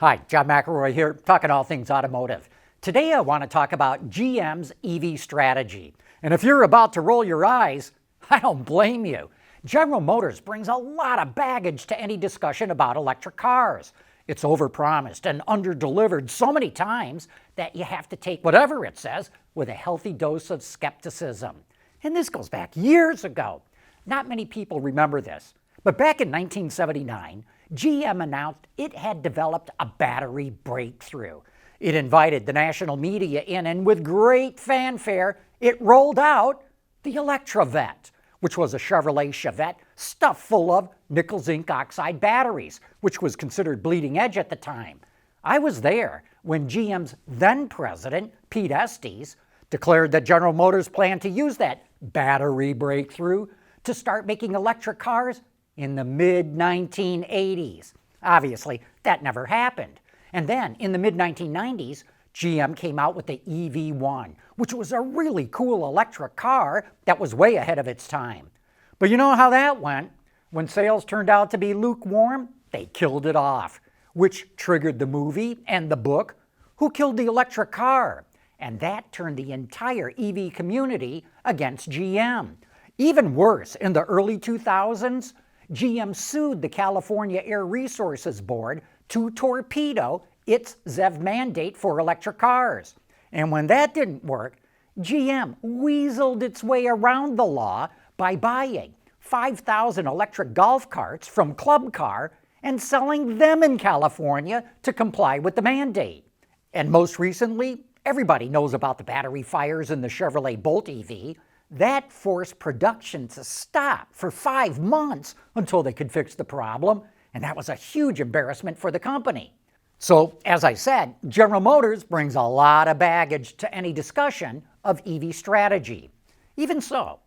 Hi, John McElroy here, talking all things automotive. Today I want to talk about GM's EV strategy. And if you're about to roll your eyes, I don't blame you. General Motors brings a lot of baggage to any discussion about electric cars. It's overpromised and underdelivered so many times that you have to take whatever it says with a healthy dose of skepticism. And this goes back years ago. Not many people remember this, but back in 1979, GM announced it had developed a battery breakthrough. It invited the national media in, and with great fanfare, it rolled out the Electra-Vet, which was a Chevrolet Chevette stuffed full of nickel zinc oxide batteries, which was considered bleeding edge at the time. I was there when GM's then president, Pete Estes, declared that General Motors planned to use that battery breakthrough to start making electric cars in the mid-1980s. Obviously, that never happened. And then, in the mid-1990s, GM came out with the EV1, which was a really cool electric car that was way ahead of its time. But you know how that went? When sales turned out to be lukewarm, they killed it off, which triggered the movie and the book, Who Killed the Electric Car? And that turned the entire EV community against GM. Even worse, in the early 2000s, GM sued the California Air Resources Board to torpedo its ZEV mandate for electric cars. And when that didn't work, GM weaseled its way around the law by buying 5,000 electric golf carts from Club Car and selling them in California to comply with the mandate. And most recently, everybody knows about the battery fires in the Chevrolet Bolt EV. That forced production to stop for 5 months until they could fix the problem, and that was a huge embarrassment for the company. So, as I said, General Motors brings a lot of baggage to any discussion of EV strategy. Even so,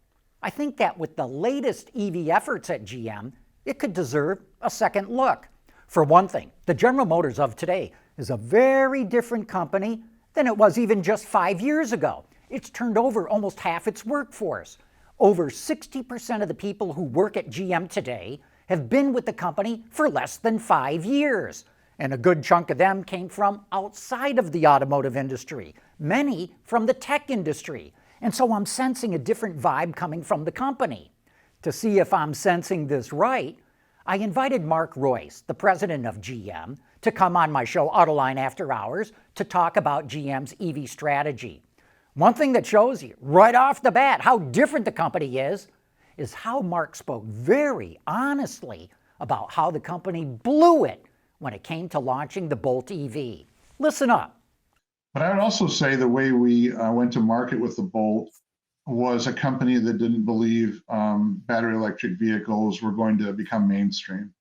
I think that with the latest EV efforts at GM, it could deserve a second look. For one thing, the General Motors of today is a very different company than it was even just 5 years ago. It's turned over almost half its workforce. Over 60% of the people who work at GM today have been with the company for less than 5 years. And a good chunk of them came from outside of the automotive industry, many from the tech industry. And so I'm sensing a different vibe coming from the company. To see if I'm sensing this right, I invited Mark Royce, the president of GM, to come on my show Autoline After Hours to talk about GM's EV strategy. One thing that shows you right off the bat how different the company is how Mark spoke very honestly about how the company blew it when it came to launching the Bolt EV. Listen up. But I would also say the way we went to market with the Bolt was a company that didn't believe battery electric vehicles were going to become mainstream.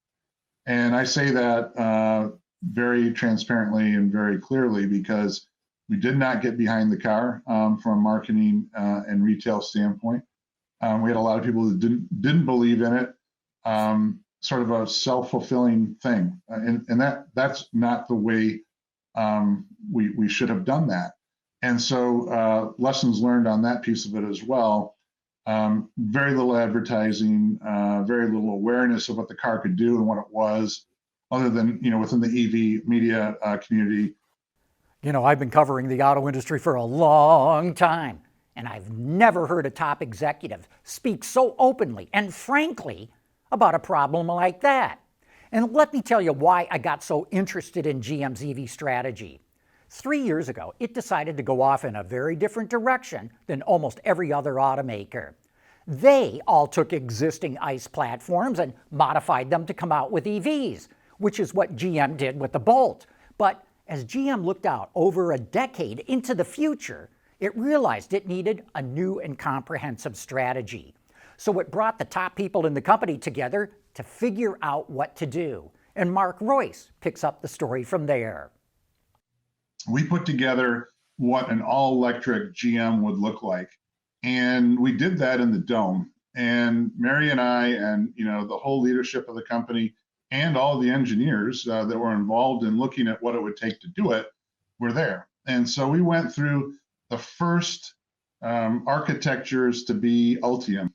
And I say that very transparently and very clearly because we did not get behind the car from a marketing and retail standpoint. We had a lot of people that didn't believe in it. Sort of a self-fulfilling thing, and that's not the way we should have done that. And so lessons learned on that piece of it as well. Very little advertising, very little awareness of what the car could do and what it was, other than within the EV media community. I've been covering the auto industry for a long time, and I've never heard a top executive speak so openly and frankly about a problem like that. And let me tell you why I got so interested in GM's EV strategy. 3 years ago, it decided to go off in a very different direction than almost every other automaker. They all took existing ICE platforms and modified them to come out with EVs, which is what GM did with the Bolt. But as GM looked out over a decade into the future, it realized it needed a new and comprehensive strategy. So it brought the top people in the company together to figure out what to do. And Mark Royce picks up the story from there. We put together what an all-electric GM would look like. And we did that in the Dome. And Mary and I and the whole leadership of the company and all the engineers that were involved in looking at what it would take to do it were there. And so we went through the first architectures to be Ultium.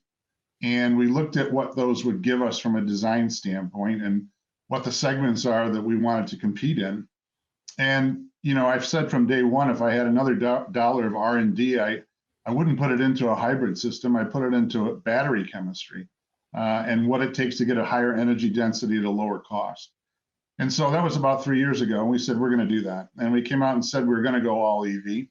And we looked at what those would give us from a design standpoint and what the segments are that we wanted to compete in. And I've said from day one, if I had another dollar of R&D, I wouldn't put it into a hybrid system. I put it into a battery chemistry and what it takes to get a higher energy density at a lower cost. And so that was about 3 years ago. And we said, we're going to do that. And we came out and said, we're going to go all EV.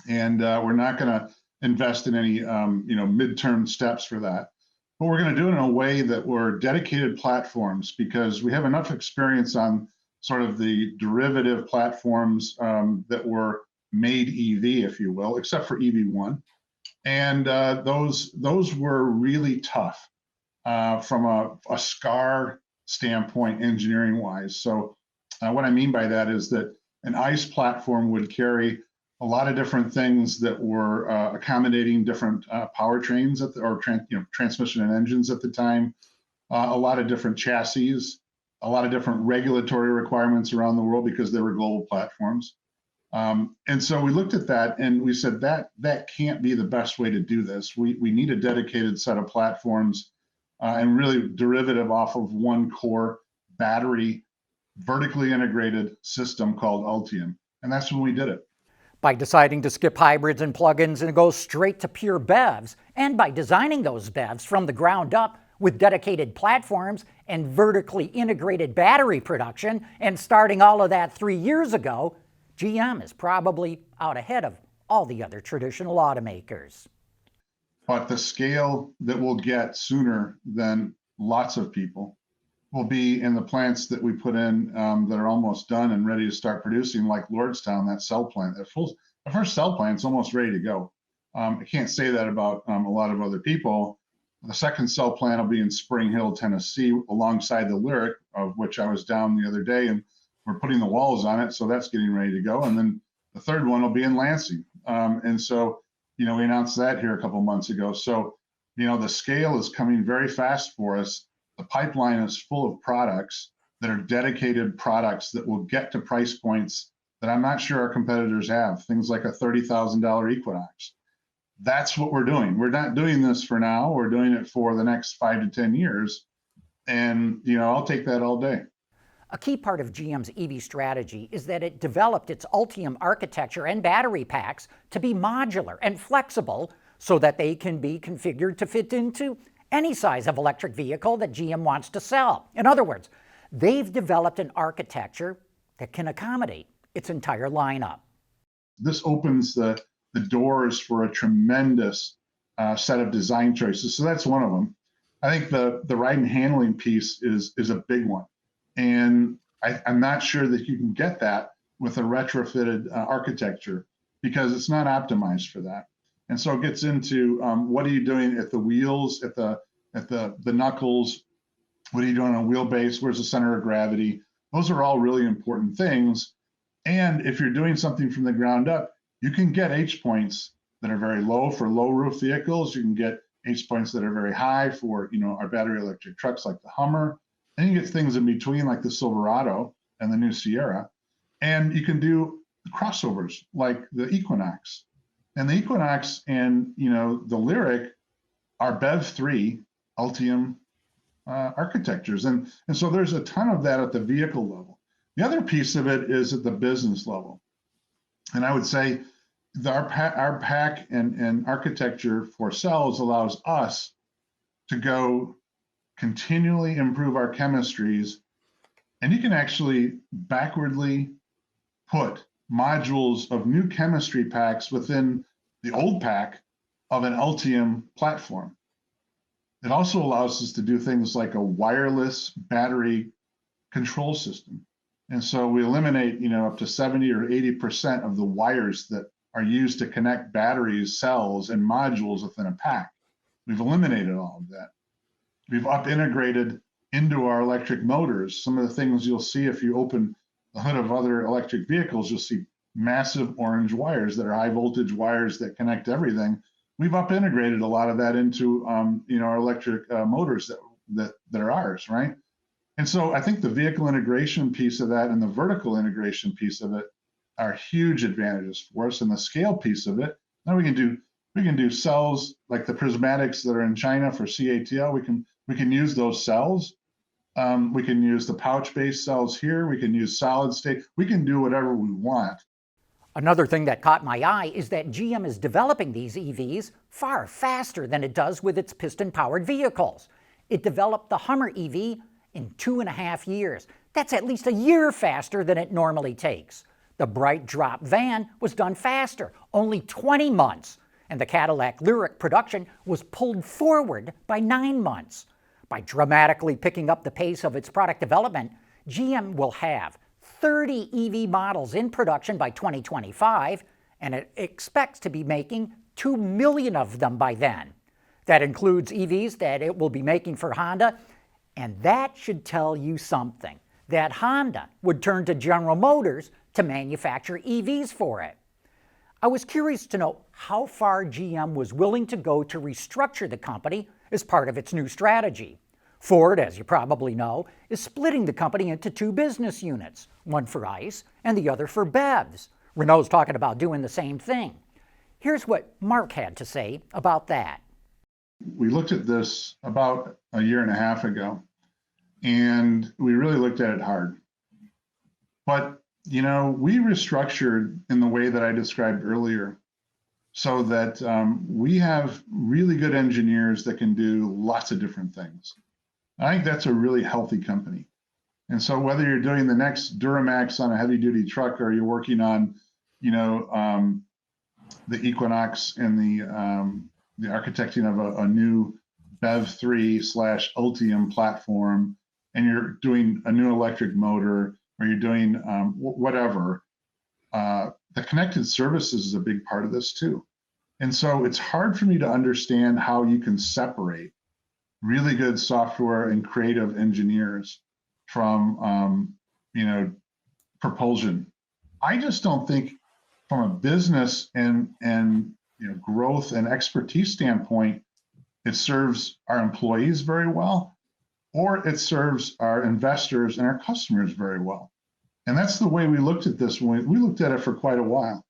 And we're not going to invest in any, midterm steps for that. But we're going to do it in a way that we're dedicated platforms, because we have enough experience on sort of the derivative platforms that were made EV, if you will, except for EV1. And those were really tough from a SCAR standpoint, engineering wise. So what I mean by that is that an ICE platform would carry a lot of different things that were accommodating different powertrains transmission and engines at the time, a lot of different chassis, a lot of different regulatory requirements around the world because they were global platforms. And so we looked at that and we said that can't be the best way to do this. We need a dedicated set of platforms and really derivative off of one core battery vertically integrated system called Ultium. And that's when we did it. By deciding to skip hybrids and plug-ins and go straight to pure BEVs, and by designing those BEVs from the ground up with dedicated platforms and vertically integrated battery production, and starting all of that 3 years ago, GM is probably out ahead of all the other traditional automakers. But the scale that we'll get sooner than lots of people will be in the plants that we put in that are almost done and ready to start producing, like Lordstown, that cell plant. The first cell plant's almost ready to go. I can't say that about a lot of other people. The second cell plant will be in Spring Hill, Tennessee, alongside the Lyric, of which I was down the other day, and we're putting the walls on it, so that's getting ready to go. And then the third one will be in Lansing. And so, we announced that here a couple months ago. So, the scale is coming very fast for us. The pipeline is full of products that are dedicated products that will get to price points that I'm not sure our competitors have, things like a $30,000 Equinox. That's what we're doing. We're not doing this for now. We're doing it for the next 5 to 10 years. And, I'll take that all day. A key part of GM's EV strategy is that it developed its Ultium architecture and battery packs to be modular and flexible so that they can be configured to fit into any size of electric vehicle that GM wants to sell. In other words, they've developed an architecture that can accommodate its entire lineup. This opens the doors for a tremendous set of design choices. So that's one of them. I think the ride and handling piece is a big one. And I'm not sure that you can get that with a retrofitted architecture because it's not optimized for that. And so it gets into what are you doing at the wheels, at the knuckles? What are you doing on a wheelbase? Where's the center of gravity? Those are all really important things. And if you're doing something from the ground up, you can get H points that are very low for low roof vehicles. You can get H points that are very high for our battery electric trucks like the Hummer. And you get things in between like the Silverado and the new Sierra. And you can do crossovers like the Equinox. And the Equinox and the Lyric are BEV3 Ultium architectures. And so there's a ton of that at the vehicle level. The other piece of it is at the business level. And I would say our pack and architecture for cells allows us to go continually improve our chemistries. And you can actually backwardly put modules of new chemistry packs within the old pack of an Ultium platform. It also allows us to do things like a wireless battery control system. And so we eliminate, up to 70 or 80% of the wires that are used to connect batteries, cells, and modules within a pack. We've eliminated all of that. We've up integrated into our electric motors. Some of the things you'll see if you open the hood of other electric vehicles, you'll see massive orange wires that are high voltage wires that connect everything. We've up integrated a lot of that into our electric motors that are ours, right? And so I think the vehicle integration piece of that and the vertical integration piece of it are huge advantages for us. And the scale piece of it, now we can do cells like the prismatics that are in China for CATL. We can use those cells We can use the pouch-based cells here. We can use solid state. We can do whatever we want. Another thing that caught my eye is that GM is developing these EVs far faster than it does with its piston-powered vehicles. It developed the Hummer EV in 2.5 years. That's at least a year faster than it normally takes. The Bright Drop van was done faster, only 20 months, and the Cadillac Lyriq production was pulled forward by 9 months. By dramatically picking up the pace of its product development, GM will have 30 EV models in production by 2025, and it expects to be making 2 million of them by then. That includes EVs that it will be making for Honda, and that should tell you something, that Honda would turn to General Motors to manufacture EVs for it. I was curious to know how far GM was willing to go to restructure the company as part of its new strategy. Ford, as you probably know, is splitting the company into 2 business units, one for ICE and the other for BEVs. Renault's talking about doing the same thing. Here's what Mark had to say about that. We looked at this about a year and a half ago, and we really looked at it hard. But, we restructured in the way that I described earlier so that we have really good engineers that can do lots of different things. I think that's a really healthy company. And so whether you're doing the next Duramax on a heavy duty truck or you're working on, the Equinox and the architecting of a new BEV3/Ultium platform, and you're doing a new electric motor, or you're doing whatever, the connected services is a big part of this too. And so it's hard for me to understand how you can separate really good software and creative engineers from, propulsion. I just don't think from a business and growth and expertise standpoint, it serves our employees very well, or it serves our investors and our customers very well. And that's the way we looked at this when we looked at it for quite a while.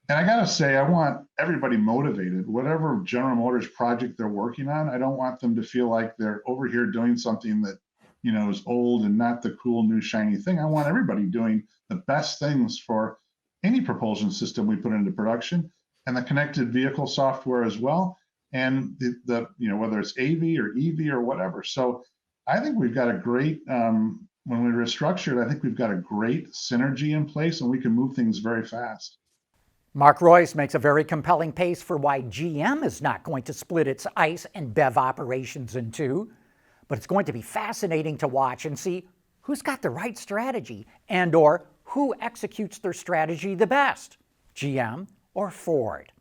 And I got to say, I want everybody motivated. Whatever General Motors project they're working on, I don't want them to feel like they're over here doing something that, is old and not the cool, new, shiny thing. I want everybody doing the best things for any propulsion system we put into production, and the connected vehicle software as well. And the whether it's AV or EV or whatever. So I think we've got a great, when we restructured, I think we've got a great synergy in place, and we can move things very fast. Mark Royce makes a very compelling case for why GM is not going to split its ICE and BEV operations in 2, but it's going to be fascinating to watch and see who's got the right strategy and/or who executes their strategy the best, GM or Ford.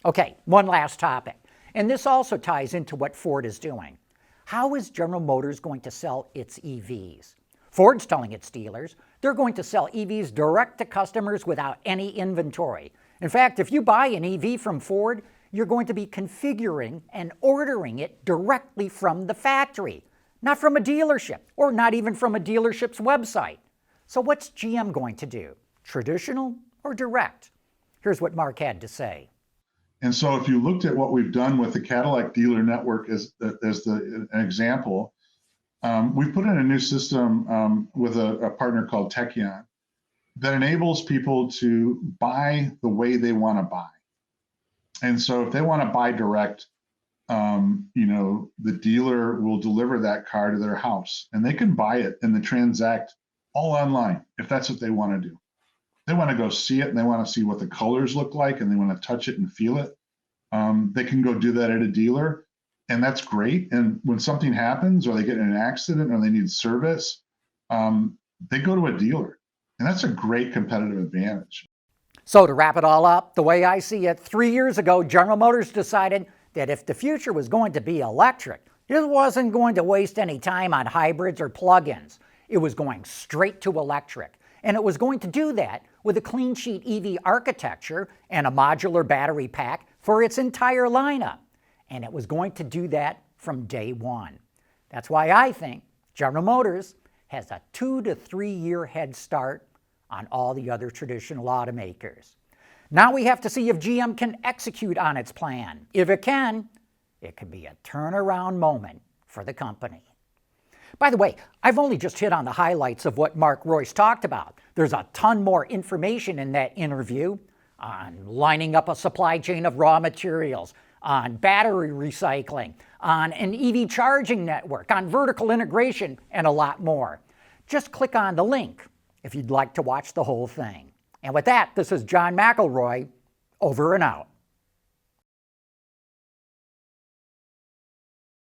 Okay, one last topic, and this also ties into what Ford is doing. How is General Motors going to sell its EVs? Ford's telling its dealers they're going to sell EVs direct to customers without any inventory. In fact, if you buy an EV from Ford, you're going to be configuring and ordering it directly from the factory, not from a dealership, or not even from a dealership's website. So what's GM going to do? Traditional or direct? Here's what Mark had to say. And so if you looked at what we've done with the Cadillac dealer network as an example, we've put in a new system with a partner called Tekion that enables people to buy the way they want to buy. And so if they want to buy direct, the dealer will deliver that car to their house, and they can buy it and then transact all online if that's what they want to do. They want to go see it, and they want to see what the colors look like, and they want to touch it and feel it. They can go do that at a dealer, and that's great. And when something happens, or they get in an accident, or they need service, they go to a dealer, and that's a great competitive advantage. So to wrap it all up, the way I see it, 3 years ago, General Motors decided that if the future was going to be electric, it wasn't going to waste any time on hybrids or plug-ins. It was going straight to electric. And it was going to do that with a clean sheet EV architecture and a modular battery pack for its entire lineup. And it was going to do that from day one. That's why I think General Motors has a 2 to 3 year head start on all the other traditional automakers. Now we have to see if GM can execute on its plan. If it can be a turnaround moment for the company. By the way, I've only just hit on the highlights of what Mark Royce talked about. There's a ton more information in that interview on lining up a supply chain of raw materials, on battery recycling, on an EV charging network, on vertical integration, and a lot more. Just click on the link if you'd like to watch the whole thing. And with that, this is John McElroy, over and out.